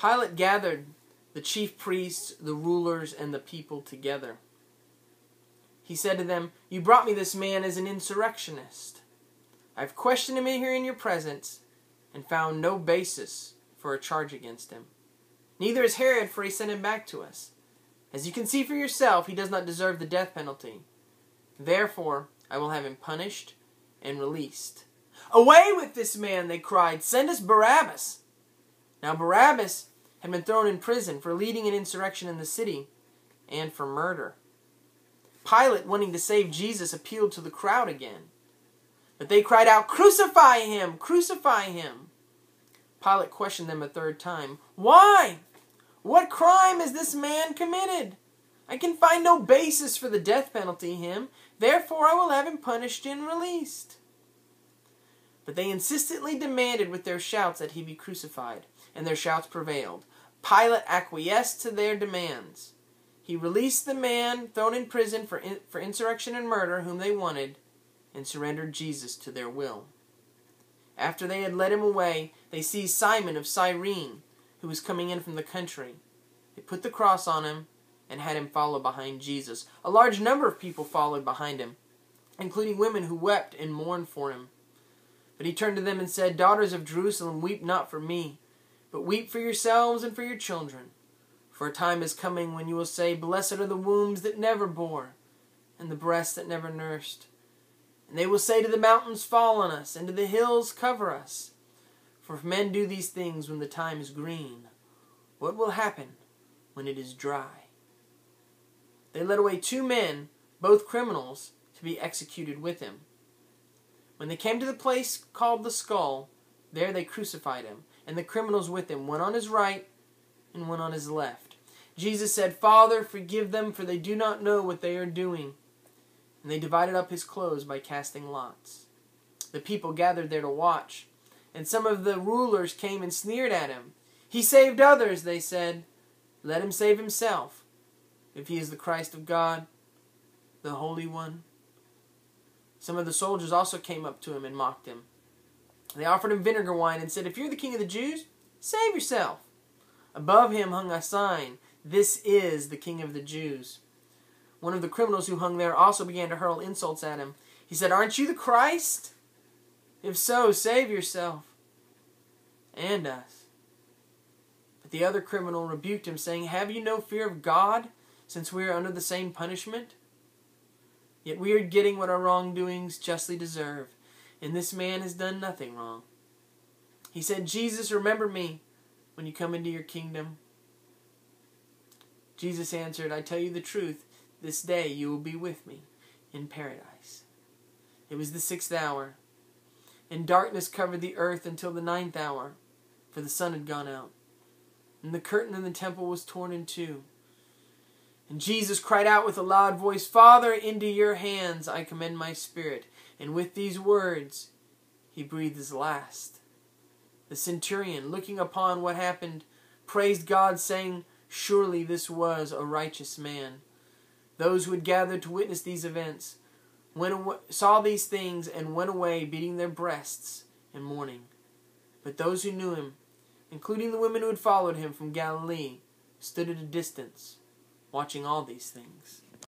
Pilate gathered the chief priests, the rulers, and the people together. He said to them, "You brought me this man as an insurrectionist. I've questioned him here in your presence and found no basis for a charge against him. Neither is Herod, for he sent him back to us. As you can see for yourself, he does not deserve the death penalty. Therefore, I will have him punished and released." "Away with this man," they cried. "Send us Barabbas." Now Barabbas had been thrown in prison for leading an insurrection in the city and for murder. Pilate, wanting to save Jesus, appealed to the crowd again. But they cried out, "Crucify him! Crucify him!" Pilate questioned them a third time. "Why? What crime has this man committed? I can find no basis for the death penalty him. Therefore I will have him punished and released." But they insistently demanded with their shouts that he be crucified, and their shouts prevailed. Pilate acquiesced to their demands. He released the man thrown in prison for insurrection and murder whom they wanted, and surrendered Jesus to their will. After they had led him away, they seized Simon of Cyrene, who was coming in from the country. They put the cross on him and had him follow behind Jesus. A large number of people followed behind him, including women who wept and mourned for him. But he turned to them and said, "Daughters of Jerusalem, weep not for me, but weep for yourselves and for your children. For a time is coming when you will say, 'Blessed are the wombs that never bore, and the breasts that never nursed.' And they will say to the mountains, 'Fall on us,' and to the hills, 'Cover us.' For if men do these things when the time is green, what will happen when it is dry?" They led away 2 men, both criminals, to be executed with him. When they came to the place called the Skull, there they crucified him, and the criminals with him, one on his right and one on his left. Jesus said, "Father, forgive them, for they do not know what they are doing." And they divided up his clothes by casting lots. The people gathered there to watch, and some of the rulers came and sneered at him. "He saved others," they said. "Let him save himself, if he is the Christ of God, the Holy One." Some of the soldiers also came up to him and mocked him. They offered him vinegar wine and said, "If you're the king of the Jews, save yourself." Above him hung a sign, "This is the King of the Jews." One of the criminals who hung there also began to hurl insults at him. He said, "Aren't you the Christ? If so, save yourself and us." But the other criminal rebuked him, saying, "Have you no fear of God, since we are under the same punishment? Yet we are getting what our wrongdoings justly deserve, and this man has done nothing wrong." He said, "Jesus, remember me when you come into your kingdom." Jesus answered, "I tell you the truth, this day you will be with me in paradise." It was the 6th hour, and darkness covered the earth until the 9th hour, for the sun had gone out, and the curtain in the temple was torn in two. And Jesus cried out with a loud voice, "Father, into your hands I commend my spirit." And with these words, he breathed his last. The centurion, looking upon what happened, praised God, saying, "Surely this was a righteous man." Those who had gathered to witness these events saw these things and went away beating their breasts and mourning. But those who knew him, including the women who had followed him from Galilee, stood at a distance, watching all these things.